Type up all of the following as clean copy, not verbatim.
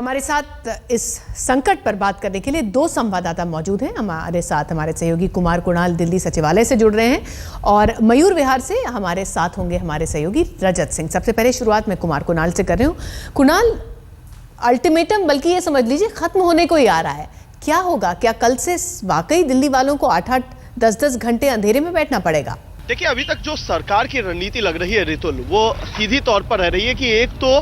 हमारे साथ इस संकट पर बात करने के लिए दो संवाददाता मौजूद हैं। हमारे साथ हमारे सहयोगी कुमार कुणाल दिल्ली सचिवालय से जुड़ रहे हैं और मयूर विहार से हमारे साथ होंगे हमारे सहयोगी रजत सिंह। सबसे पहले शुरुआत मैं कुमार कुणाल से कर रही हूँ। कुणाल, अल्टीमेटम बल्कि ये समझ लीजिए खत्म होने को ही आ रहा है, क्या होगा? क्या कल से वाकई दिल्ली वालों को 8-8, 10-10 घंटे अंधेरे में बैठना पड़ेगा? देखिए, अभी तक जो सरकार की रणनीति लग रही है रितुल, वो सीधी तौर पर रह रही है कि एक तो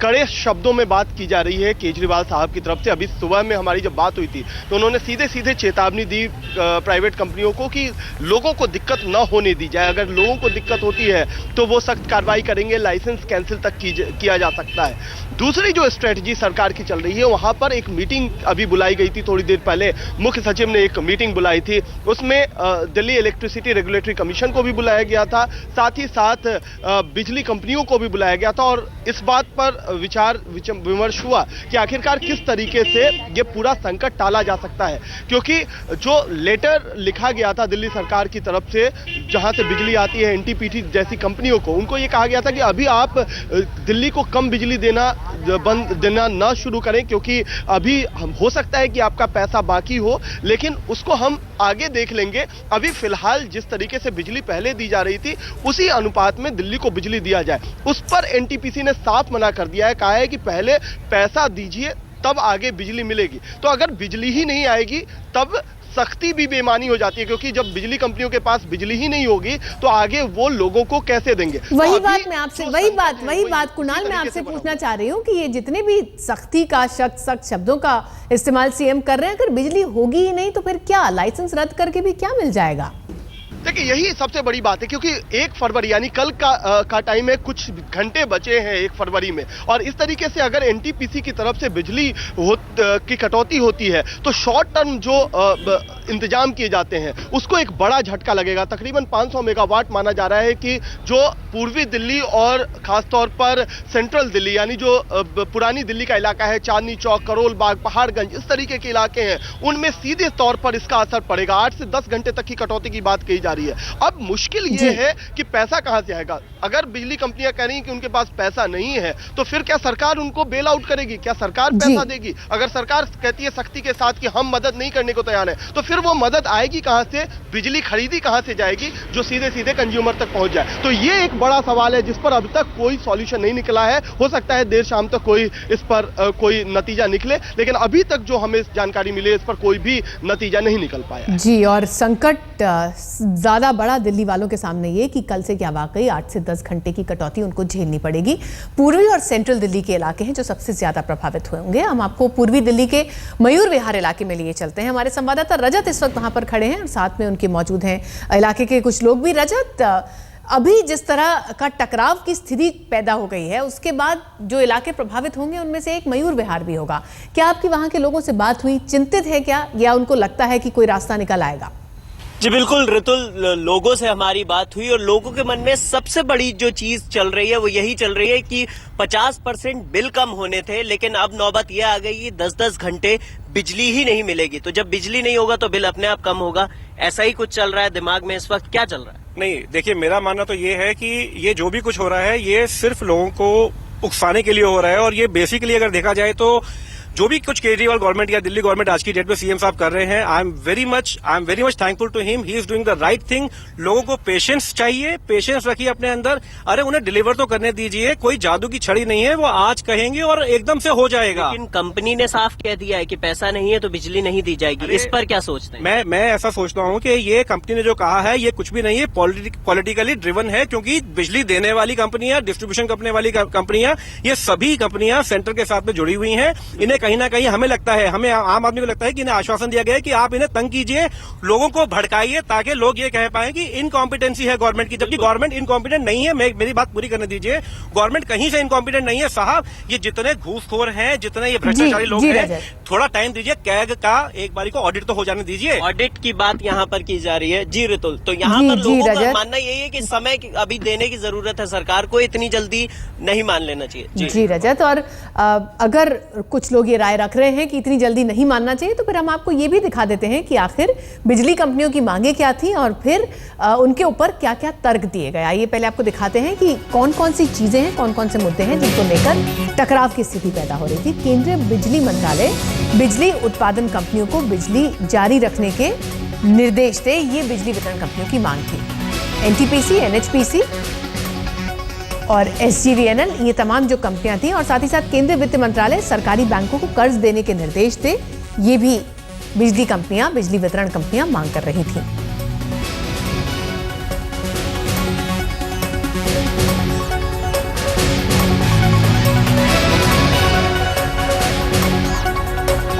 कड़े शब्दों में बात की जा रही है केजरीवाल साहब की तरफ से। अभी सुबह में हमारी जब बात हुई थी तो उन्होंने सीधे सीधे चेतावनी दी प्राइवेट कंपनियों को कि लोगों को दिक्कत न होने दी जाए। अगर लोगों को दिक्कत होती है तो वो सख्त कार्रवाई करेंगे, लाइसेंस कैंसिल तक किया जा सकता है। दूसरी जो स्ट्रेटजी सरकार की चल रही है, वहां पर एक मीटिंग अभी बुलाई गई थी थोड़ी देर पहले। मुख्य सचिव ने एक मीटिंग बुलाई थी, उसमें दिल्ली इलेक्ट्रिसिटी रेगुलेटरी कमीशन को भी बुलाया गया था, साथ ही साथ बिजली कंपनियों को भी बुलाया गया था और इस बात पर विचार विमर्श हुआ कि आखिरकार किस तरीके से ये पूरा संकट टाला जा सकता है। क्योंकि जो लेटर लिखा गया था दिल्ली सरकार की तरफ से, जहां से बिजली आती है एनटीपीसी जैसी कंपनियों को, उनको ये कहा गया था कि अभी आप दिल्ली को कम बिजली देना ना शुरू करें, क्योंकि अभी हो सकता है कि आपका पैसा बाकी हो, लेकिन उसको हम आगे देख लेंगे। अभी फिलहाल जिस तरीके से बिजली पहले दी जा रही थी उसी अनुपात में दिल्ली को बिजली दिया जाए। उस पर एनटीपीसी ने साफ मना कर दिया है, कहा है कि पहले पैसा दीजिए तब आगे बिजली मिलेगी। तो अगर बिजली ही नहीं आएगी तब सख्ती भी बेमानी हो जाती है, क्योंकि जब बिजली कंपनियों के पास बिजली ही नहीं होगी तो आगे वो लोगों को कैसे देंगे? वही बात कुणाल मैं आपसे पूछना चाह रही हूँ कि ये जितने भी सख्ती का सख्त शब्दों का इस्तेमाल सीएम कर रहे हैं, अगर बिजली होगी ही नहीं तो फिर क्या, लाइसेंस रद्द करके भी क्या मिल जाएगा? देखिए, यही सबसे बड़ी बात है, क्योंकि 1 फरवरी यानी कल का टाइम है, कुछ घंटे बचे हैं 1 फरवरी में, और इस तरीके से अगर एनटीपीसी की तरफ से बिजली की कटौती होती है तो शॉर्ट टर्म जो इंतजाम किए जाते हैं उसको एक बड़ा झटका लगेगा। तकरीबन 500 मेगावाट माना जा रहा है कि जो पूर्वी दिल्ली और खासतौर पर सेंट्रल दिल्ली यानी जो पुरानी दिल्ली का इलाका है, चांदनी चौक, करोल बाग, पहाड़गंज, इस तरीके के इलाके हैं, उनमें सीधे तौर पर इसका असर पड़ेगा। 8 से 10 घंटे तक की कटौती की बात कही जा रही है। अब मुश्किल ये है कि पैसा कहां से आएगा? अगर बिजली कंपनियां कह रही हैं कि उनके पास पैसा नहीं है तो फिर क्या सरकार उनको बेल आउट करेगी? क्या सरकार पैसा देगी? अगर सरकार कहती है सख्ती के साथ कि हम मदद नहीं करने को तैयार है, तो फिर वो मदद आएगी कहां से? बिजली खरीदी कहां से जाएगी जो सीधे सीधे कंज्यूमर तक पहुंच जाए? तो ये एक बड़ा सवाल है जिस पर अभी तक कोई सॉल्यूशन नहीं निकला है। हो सकता है देर शाम तक कोई इस पर कोई नतीजा निकले, लेकिन अभी तक जो हमें जानकारी मिली है इस पर कोई भी नतीजा नहीं निकल पाया जी। और संकट ज्यादा बड़ा दिल्ली वालों के सामने ये कि कल से क्या वाकई 8 से 10 घंटे की कटौती उनको झेलनी पड़ेगी। पूर्वी और सेंट्रल दिल्ली के इलाके हैं जो सबसे ज्यादा प्रभावित होंगे। हम आपको पूर्वी दिल्ली के मयूर विहार इलाके में लिए चलते हैं। हमारे संवाददाता रजत इस वक्त वहां पर खड़े हैं और साथ में उनके मौजूद हैं इलाके के कुछ लोग भी। रजत, अभी जिस तरह का टकराव की स्थिति पैदा हो गई है, उसके बाद जो इलाके प्रभावित होंगे उनमें से एक मयूर विहार भी होगा। क्या आपकी वहां के लोगों से बात हुई? चिंतित है क्या, या उनको लगता है कि कोई रास्ता निकल आएगा? जी बिल्कुल ऋतुल, लोगों से हमारी बात हुई और लोगों के मन में सबसे बड़ी जो चीज चल रही है वो यही चल रही है कि 50% बिल कम होने थे, लेकिन अब नौबत ये आ गई कि 10-10 घंटे बिजली ही नहीं मिलेगी। तो जब बिजली नहीं होगा तो बिल अपने आप कम होगा। ऐसा ही कुछ चल रहा है दिमाग में इस वक्त, क्या चल रहा है? नहीं, देखिए, मेरा मानना तो ये है कि ये जो भी कुछ हो रहा है ये सिर्फ लोगों को उकसाने के लिए हो रहा है, और ये बेसिकली अगर देखा जाए तो जो भी कुछ केजरीवाल गवर्नमेंट या दिल्ली गवर्नमेंट आज की डेट में सीएम साहब कर रहे हैं, I am very much thankful to him. He is doing the right thing. लोगों को पेशेंस चाहिए, पेशेंस रखिए अपने अंदर। अरे उन्हें डिलीवर तो करने दीजिए, कोई जादू की छड़ी नहीं है, वो आज कहेंगे और एकदम से हो जाएगा। लेकिन कंपनी ने साफ कह दिया है कि पैसा नहीं है तो बिजली नहीं दी जाएगी। इस पर क्या सोचते हैं? मैं ऐसा सोचता हूं कि ये कंपनी ने जो कहा है ये कुछ भी नहीं है, पॉलिटिकली ड्रिवन है, क्योंकि बिजली देने वाली कंपनियां, डिस्ट्रीब्यूशन करने वाली कंपनियां, ये सभी कंपनियां सेंटर के साथ में जुड़ी हुई हैं। इन्हें कहीं ना कहीं हमें आम आदमी को लगता है कि इन्हें आश्वासन दिया गया है कि आप इन्हें तंग कीजिए, लोगों को भड़काइए, ताकि लोग ये कह पाए कि इनकॉम्पिटेंसी है गवर्नमेंट की, जबकि गवर्नमेंट इनकॉम्पिटेंट नहीं है। मेरी बात पूरी करने दीजिए। गवर्नमेंट कहीं से इनकॉम्पिटेंट नहीं है साहब। ये जितने घूसखोर हैं, जितने ये भ्रष्टाचारी लोग हैं, थोड़ा टाइम दीजिए। कैग का एक बारी को ऑडिट तो हो जाने दीजिए। ऑडिट की बात यहाँ पर की जा रही है। जी ऋतुल, तो यहाँ पर लोगों का मानना यही है कि समय अभी देने की जरूरत है, सरकार को इतनी जल्दी नहीं मान लेना चाहिए। जी रजत, और अगर कुछ लोग ये ये राय रख रहे हैं कि इतनी जल्दी नहीं मानना चाहिए, तो फिर हम आपको ये भी दिखा देते हैं कि आखिर बिजली कंपनियों की मांगे क्या थी और फिर उनके ऊपर क्या क्या तर्क दिए गए। आइए पहले आपको दिखाते हैं कि कौन कौन सी चीजें हैं, कौन कौन से मुद्दे हैं जिनको लेकर टकराव की स्थिति पैदा हो रही थी। केंद्रीय बिजली मंत्रालय बिजली उत्पादन कंपनियों को बिजली जारी रखने के निर्देश दे, ये बिजली वितरण कंपनियों की मांग थी। एनटीपीसी, एनएचपीसी और एसजीवीएनएल, ये तमाम जो कंपनियां थी, और साथ ही साथ केंद्रीय वित्त मंत्रालय सरकारी बैंकों को कर्ज देने के निर्देश दे, ये भी बिजली कंपनियां, बिजली वितरण कंपनियां मांग कर रही थीं।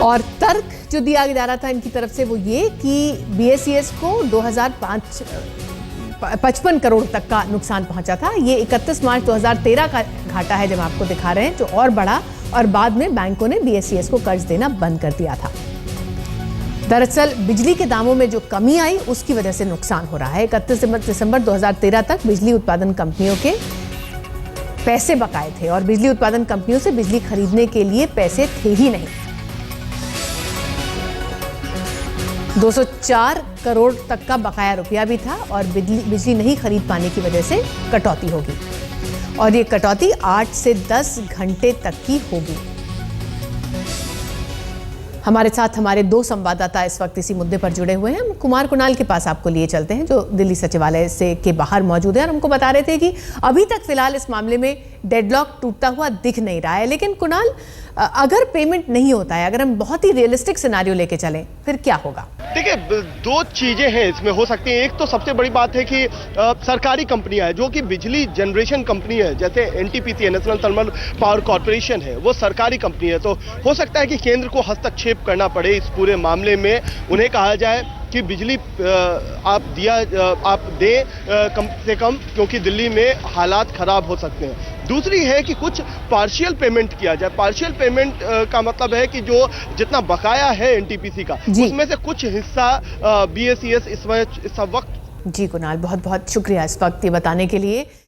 और तर्क जो दिया जा रहा था इनकी तरफ से वो ये कि बीएसईएस को 55 करोड़ तक का नुकसान पहुंचा था। ये 31 मार्च 2013 का घाटा है जब आपको दिखा रहे हैं, जो और बढ़ा, और बाद में बैंकों ने बीएसईएस को कर्ज देना बंद कर दिया था। दरअसल बिजली के दामों में जो कमी आई उसकी वजह से नुकसान हो रहा है। 31 दिसंबर 2013 तक बिजली उत्पादन कंपनियों के पैसे बकाए थे और बिजली उत्पादन कंपनियों से बिजली खरीदने के लिए पैसे थे ही नहीं। 204 करोड़ तक का बकाया रुपया भी था और बिजली नहीं खरीद पाने की वजह से कटौती होगी, और ये कटौती 8 से 10 घंटे तक की होगी। हमारे साथ हमारे दो संवाददाता इस वक्त इसी मुद्दे पर जुड़े हुए हैं। हम कुमार कुणाल के पास आपको लिए चलते हैं, जो दिल्ली सचिवालय से के बाहर मौजूद है, और हमको बता रहे थे कि अभी तक फिलहाल इस मामले में डेडलॉक टूटता हुआ दिख नहीं रहा है। लेकिन कुणाल, अगर पेमेंट नहीं होता है, अगर हम बहुत ही रियलिस्टिक सिनेरियो लेके चलें, फिर क्या होगा? देखिए, दो चीजें हैं इसमें हो सकती हैं। एक तो सबसे बड़ी बात है कि सरकारी कंपनियां हैं जो कि बिजली जनरेशन कंपनी है, जैसे NTPC, national thermal power corporation है, वो सरकारी कंपनी है। तो हो सकता है कि केंद्र को हस्तक्षेप करना पड़े इस पूरे मामले में। उन्हें कहा जाए कि बिजली आप दें कम से कम, क्योंकि दिल्ली में हालात खराब हो सकते हैं। दूसरी है कि कुछ पार्शियल पेमेंट किया जाए। पार्शियल पेमेंट का मतलब है कि जो जितना बकाया है एनटीपीसी का, उसमें से कुछ हिस्सा बीएसईएस इस वक्त। जी कुणाल, बहुत बहुत शुक्रिया इस वक्त ये बताने के लिए।